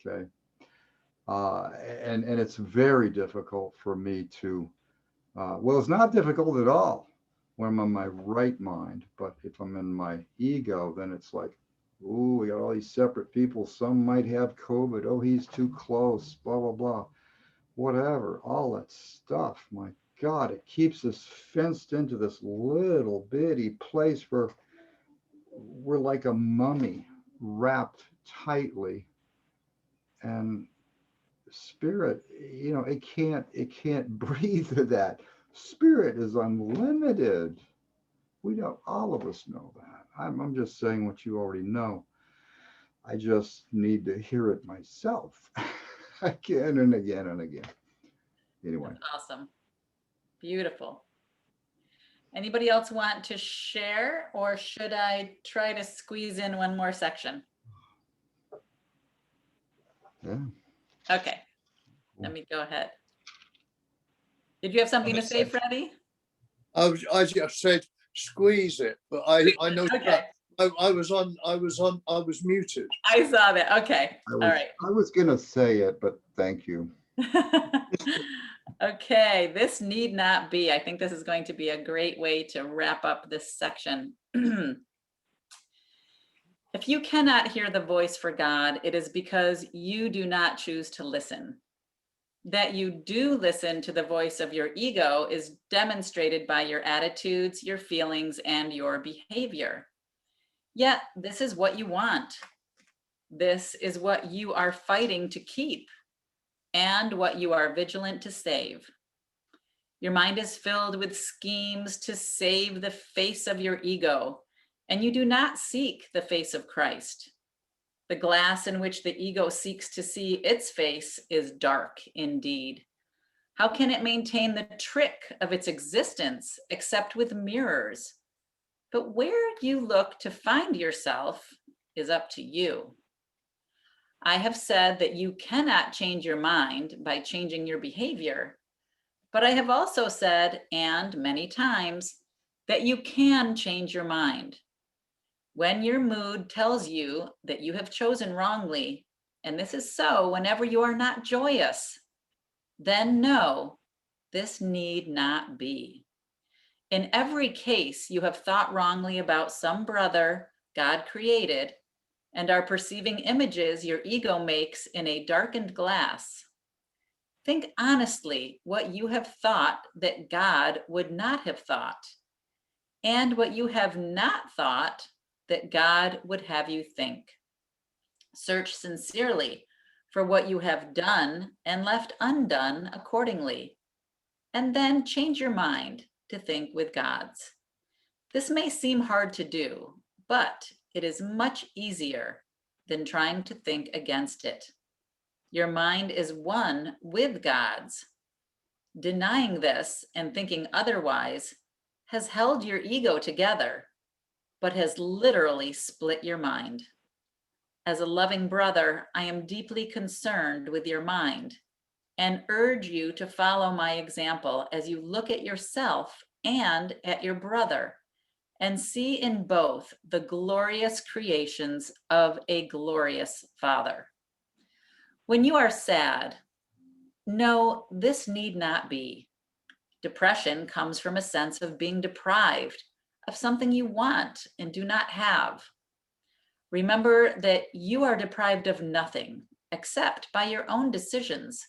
Okay. And it's very difficult for me to, well, it's not difficult at all when I'm on my right mind, but if I'm in my ego, then it's like, ooh, we got all these separate people. Some might have COVID. Oh, he's too close, blah, blah, blah, whatever, all that stuff. My God, it keeps us fenced into this little bitty place where we're like a mummy wrapped tightly. And spirit, it can't breathe through that. Spirit is unlimited. We know, all of us know that. I'm just saying what you already know. I just need to hear it myself again and again and again. Anyway. That's awesome. Beautiful. Anybody else want to share, or should I try to squeeze in one more section? Yeah. Okay, let me go ahead. Did you have something to say, Freddie? I just said squeeze it, but I know Okay, that I was muted. I saw that. Okay, all right. I was gonna say it, but thank you. Okay, this need not be. I think this is going to be a great way to wrap up this section. If you cannot hear the voice for God, it is because you do not choose to listen. That you do listen to the voice of your ego is demonstrated by your attitudes, your feelings, and your behavior. Yet, this is what you want. This is what you are fighting to keep, and what you are vigilant to save. Your mind is filled with schemes to save the face of your ego, and you do not seek the face of Christ. The glass in which the ego seeks to see its face is dark indeed. How can it maintain the trick of its existence except with mirrors? But where you look to find yourself is up to you. I have said that you cannot change your mind by changing your behavior, but I have also said, and many times, that you can change your mind. When your mood tells you that you have chosen wrongly, and this is so whenever you are not joyous, then know this need not be. In every case, you have thought wrongly about some brother God created and are perceiving images your ego makes in a darkened glass. Think honestly what you have thought that God would not have thought, and what you have not thought that God would have you think. Search sincerely for what you have done and left undone accordingly, and then change your mind to think with God's. This may seem hard to do, but it is much easier than trying to think against it. Your mind is one with God's. Denying this and thinking otherwise has held your ego together, but has literally split your mind. As a loving brother, I am deeply concerned with your mind and urge you to follow my example as you look at yourself and at your brother and see in both the glorious creations of a glorious Father. When you are sad, no, this need not be. Depression comes from a sense of being deprived of something you want and do not have. Remember that you are deprived of nothing except by your own decisions,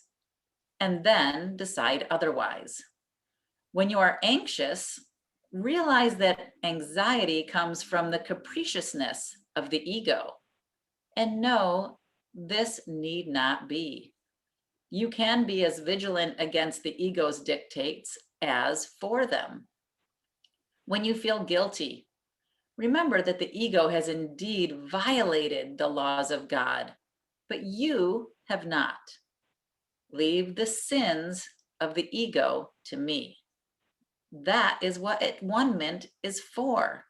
and then decide otherwise. When you are anxious, realize that anxiety comes from the capriciousness of the ego, and know this need not be. You can be as vigilant against the ego's dictates as for them. When you feel guilty, remember that the ego has indeed violated the laws of God, but you have not. Leave the sins of the ego to me. That is what at-one-ment is for.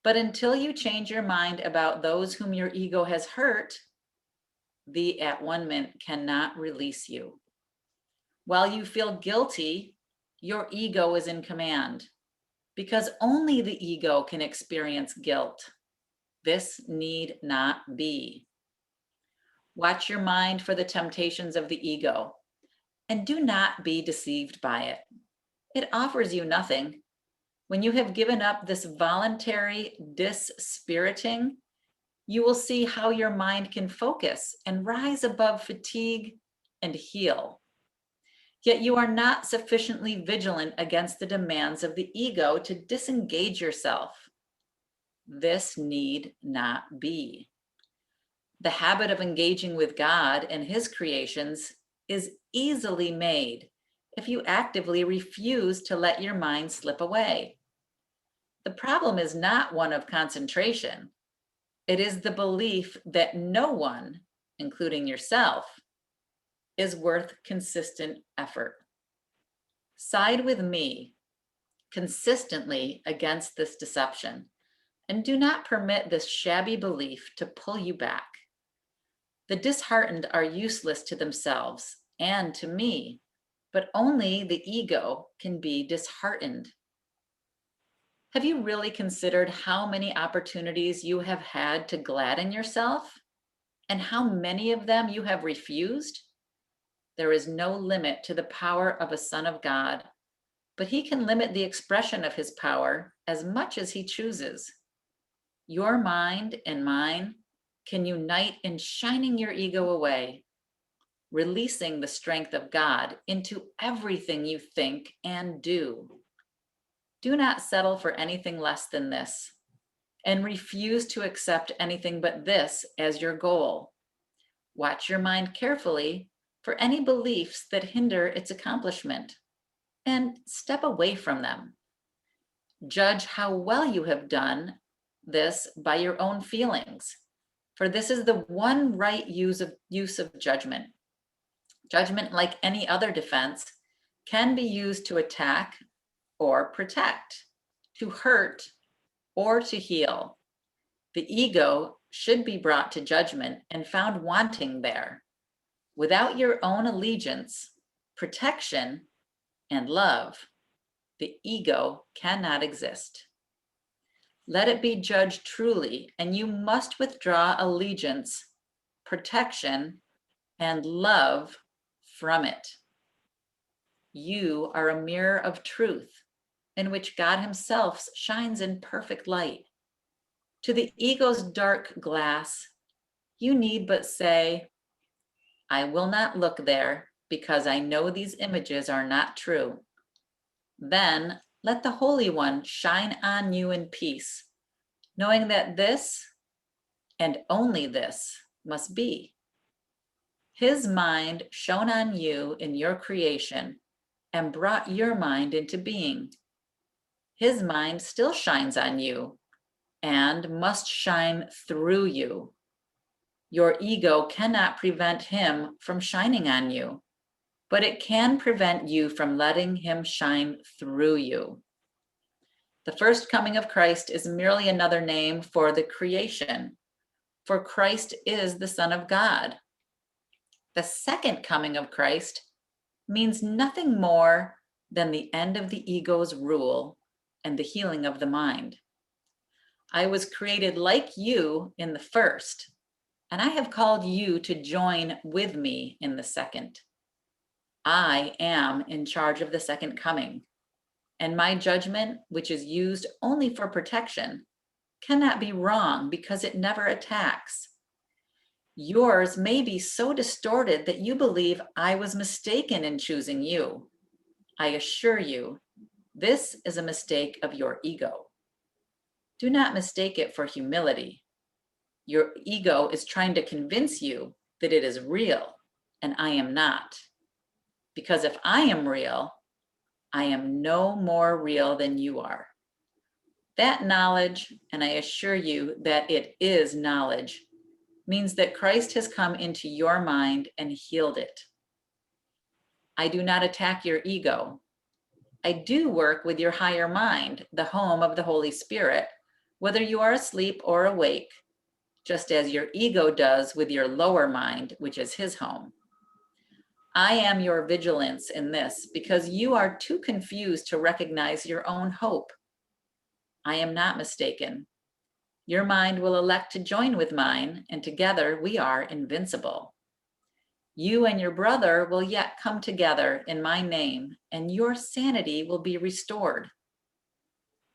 But until you change your mind about those whom your ego has hurt, the at-one-ment cannot release you. While you feel guilty, your ego is in command, because only the ego can experience guilt. This need not be. Watch your mind for the temptations of the ego, and do not be deceived by it. It offers you nothing. When you have given up this voluntary dispiriting, you will see how your mind can focus and rise above fatigue and heal. Yet you are not sufficiently vigilant against the demands of the ego to disengage yourself. This need not be. The habit of engaging with God and his creations is easily made if you actively refuse to let your mind slip away. The problem is not one of concentration. It is the belief that no one, including yourself, is worth consistent effort. Side with me. consistently against this deception, and do not permit this shabby belief to pull you back. The disheartened are useless to themselves and to me, but only the ego can be disheartened. Have you really considered how many opportunities you have had to gladden yourself, and how many of them you have refused? There is no limit to the power of a son of God, but he can limit the expression of his power as much as he chooses. Your mind and mine can unite in shining your ego away, releasing the strength of God into everything you think and do. Do not settle for anything less than this, and refuse to accept anything but this as your goal. Watch your mind carefully for any beliefs that hinder its accomplishment, and step away from them. Judge how well you have done this by your own feelings, for this is the one right use of judgment. Judgment, like any other defense, can be used to attack or protect, to hurt or to heal. The ego should be brought to judgment and found wanting there. Without your own allegiance, protection, and love, the ego cannot exist. Let it be judged truly, and you must withdraw allegiance, protection, and love from it. You are a mirror of truth in which God himself shines in perfect light. To the ego's dark glass, you need but say, I will not look there because I know these images are not true. Then let the Holy One shine on you in peace, knowing that this and only this must be. His mind shone on you in your creation and brought your mind into being. His mind still shines on you and must shine through you. Your ego cannot prevent him from shining on you, but it can prevent you from letting him shine through you. The first coming of Christ is merely another name for the creation, for Christ is the Son of God. The second coming of Christ means nothing more than the end of the ego's rule and the healing of the mind. I was created like you in the first, and I have called you to join with me in the second. I am in charge of the second coming, and my judgment, which is used only for protection, cannot be wrong because it never attacks. Yours may be so distorted that you believe I was mistaken in choosing you. I assure you, this is a mistake of your ego. Do not mistake it for humility. Your ego is trying to convince you that it is real, and I am not. Because if I am real, I am no more real than you are. That knowledge, and I assure you that it is knowledge, means that Christ has come into your mind and healed it. I do not attack your ego. I do work with your higher mind, the home of the Holy Spirit, whether you are asleep or awake, just as your ego does with your lower mind, which is his home. I am your vigilance in this because you are too confused to recognize your own hope. I am not mistaken. Your mind will elect to join with mine, and together we are invincible. You and your brother will yet come together in my name, and your sanity will be restored.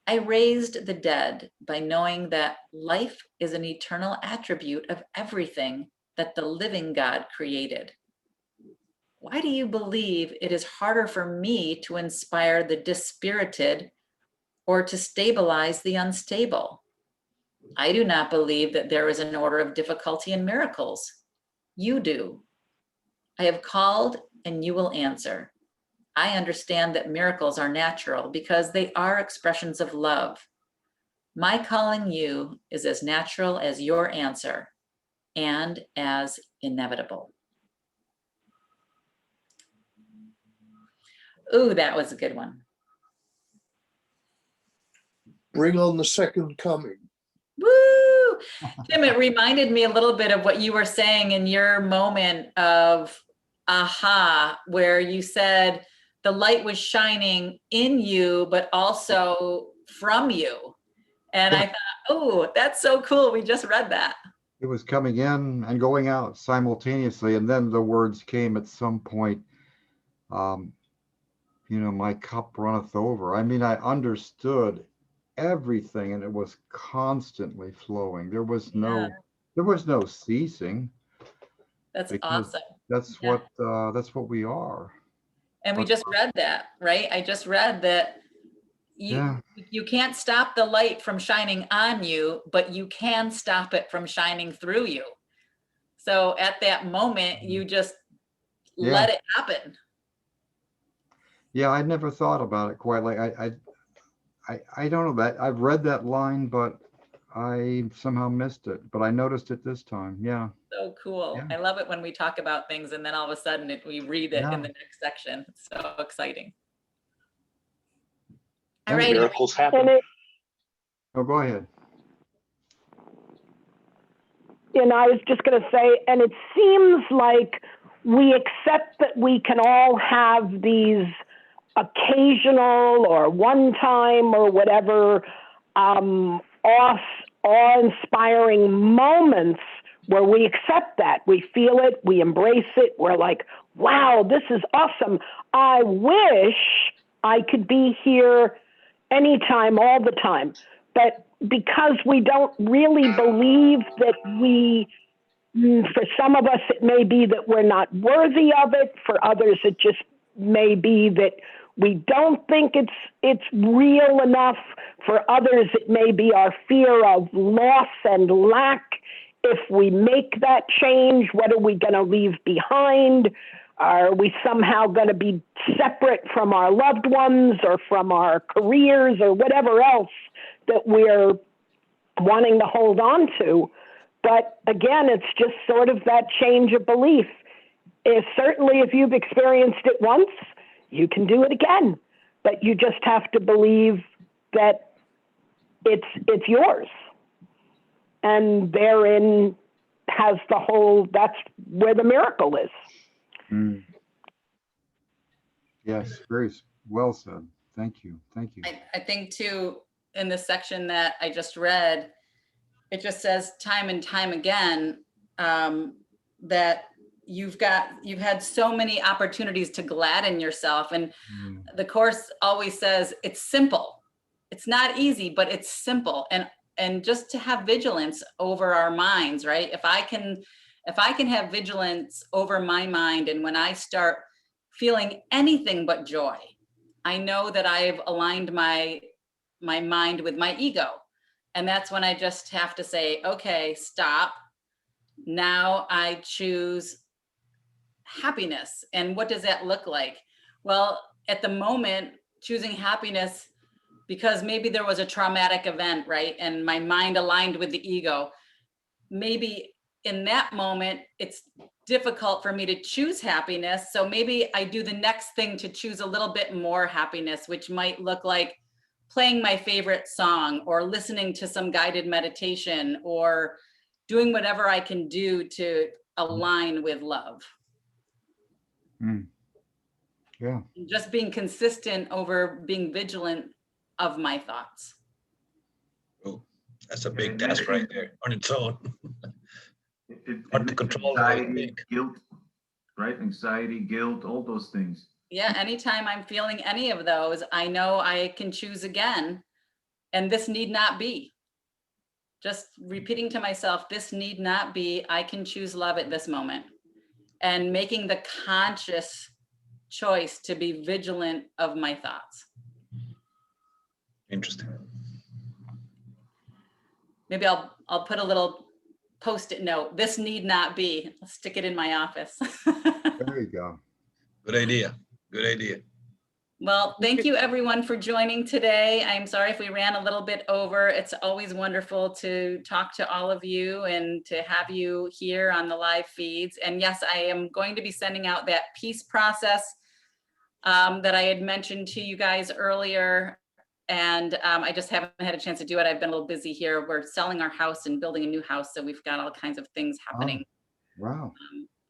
I raised the dead by knowing that life is an eternal attribute of everything that the living God created. Why do you believe it is harder for me to inspire the dispirited or to stabilize the unstable? I do not believe that there is an order of difficulty in miracles. You do. I have called and you will answer. I understand that miracles are natural because they are expressions of love. My calling you is as natural as your answer and as inevitable. Ooh, that was a good one. Bring on the second coming. Woo! Tim, it reminded me a little bit of what you were saying in your moment of aha, where you said the light was shining in you, but also from you. And I thought, oh, that's so cool. We just read that. It was coming in and going out simultaneously. And then the words came at some point, my cup runneth over. I mean, I understood everything and it was constantly flowing. There was no ceasing. That's awesome. That's what we are. And we just read that, right? I just read that you can't stop the light from shining on you, but you can stop it from shining through you. So at that moment, you just let it happen. Yeah, I never thought about it quite like I don't know that I've read that line, but I somehow missed it. But I noticed it this time. Yeah. So cool. Yeah. I love it when we talk about things and then all of a sudden we read it in the next section. It's so exciting. All right. Miracles happen. Oh, go ahead. And I was just going to say, and it seems like we accept that we can all have these occasional or one time or whatever awe-inspiring moments where we accept that. We feel it, we embrace it, we're like, wow, this is awesome. I wish I could be here anytime, all the time. But because we don't really believe that for some of us, it may be that we're not worthy of it. For others, it just may be that we don't think it's real enough. For others, it may be our fear of loss and lack. If we make that change, what are we going to leave behind? Are we somehow going to be separate from our loved ones or from our careers or whatever else that we're wanting to hold on to? But again, it's just sort of that change of belief. Certainly, if you've experienced it once, you can do it again. But you just have to believe that it's yours. And therein has that's where the miracle is. Mm. Yes, very well said. Thank you. Thank you. I think too, in the section that I just read, it just says time and time again that you've had so many opportunities to gladden yourself. And the Course always says it's simple. It's not easy, but it's simple. And just to have vigilance over our minds, right? If I can have vigilance over my mind, and when I start feeling anything but joy, I know that I've aligned my mind with my ego. And that's when I just have to say, okay, stop. Now I choose happiness. And what does that look like? Well, at the moment, choosing happiness, because maybe there was a traumatic event, right? And my mind aligned with the ego. Maybe in that moment, it's difficult for me to choose happiness. So maybe I do the next thing to choose a little bit more happiness, which might look like playing my favorite song or listening to some guided meditation or doing whatever I can do to align with love. Mm. Yeah. Just being consistent over being vigilant of my thoughts. Oh, that's a big task right there on its own. Hard to control. Anxiety, guilt, right? Anxiety, guilt, all those things. Yeah, anytime I'm feeling any of those, I know I can choose again. And this need not be. Just repeating to myself, this need not be. I can choose love at this moment. And making the conscious choice to be vigilant of my thoughts. Interesting. Maybe I'll put a little Post-it note. This need not be. I'll stick it in my office. There you go. Good idea. Good idea. Well, thank you everyone for joining today. I'm sorry if we ran a little bit over. It's always wonderful to talk to all of you and to have you here on the live feeds. And yes, I am going to be sending out that peace process that I had mentioned to you guys earlier. And I just haven't had a chance to do it. I've been a little busy here. We're selling our house and building a new house. So we've got all kinds of things happening, Wow.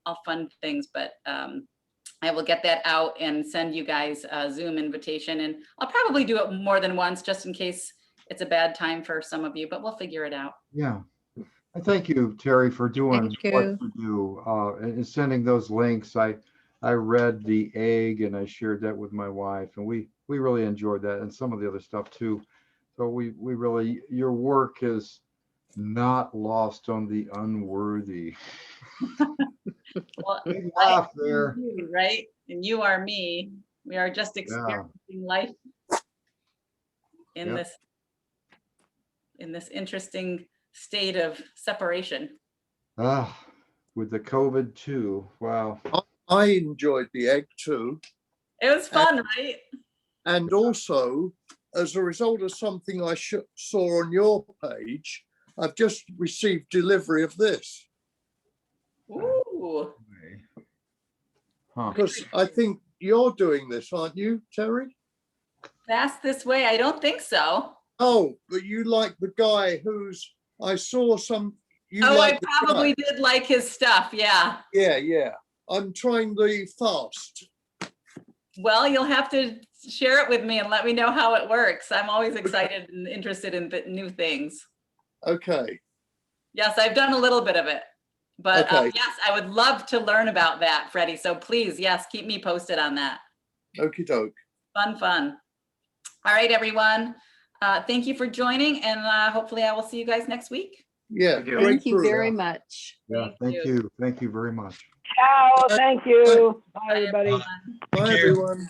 all fun things, but I will get that out and send you guys a Zoom invitation. And I'll probably do it more than once just in case it's a bad time for some of you, but we'll figure it out. Yeah. I thank you, Terry, for doing Thank what you. you do and sending those links. I read The Egg and I shared that with my wife, and we really enjoyed that, and some of the other stuff too. So we really, your work is not lost on the unworthy. Well, Big I laugh am there. you, right? And you are me. We are just experiencing life in Yep. this interesting state of separation. With the COVID too. Wow. I enjoyed The Egg too. It was fun, right? And also, as a result of something I saw on your page, I've just received delivery of this. Ooh. Huh. Because I think you're doing this, aren't you, Terry? Fast this way? I don't think so. Oh, but you like the guy who's, I saw some, you Oh, like I the probably guy. did like his stuff. Yeah. Yeah. I'm trying the fast. Well, you'll have to share it with me and let me know how it works. I'm always excited and interested in new things. Okay. Yes, I've done a little bit of it. But Okay. yes, I would love to learn about that, Freddie. So please, yes, keep me posted on that. Okie doke. Fun. All right, everyone. Thank you for joining, and hopefully I will see you guys next week. Yeah. Thank you. Great Thank you group. very much. Yeah, thank you. Thank you very much. Ciao, thank you. Bye, Bye, everybody. everyone. Bye, Thank you. everyone.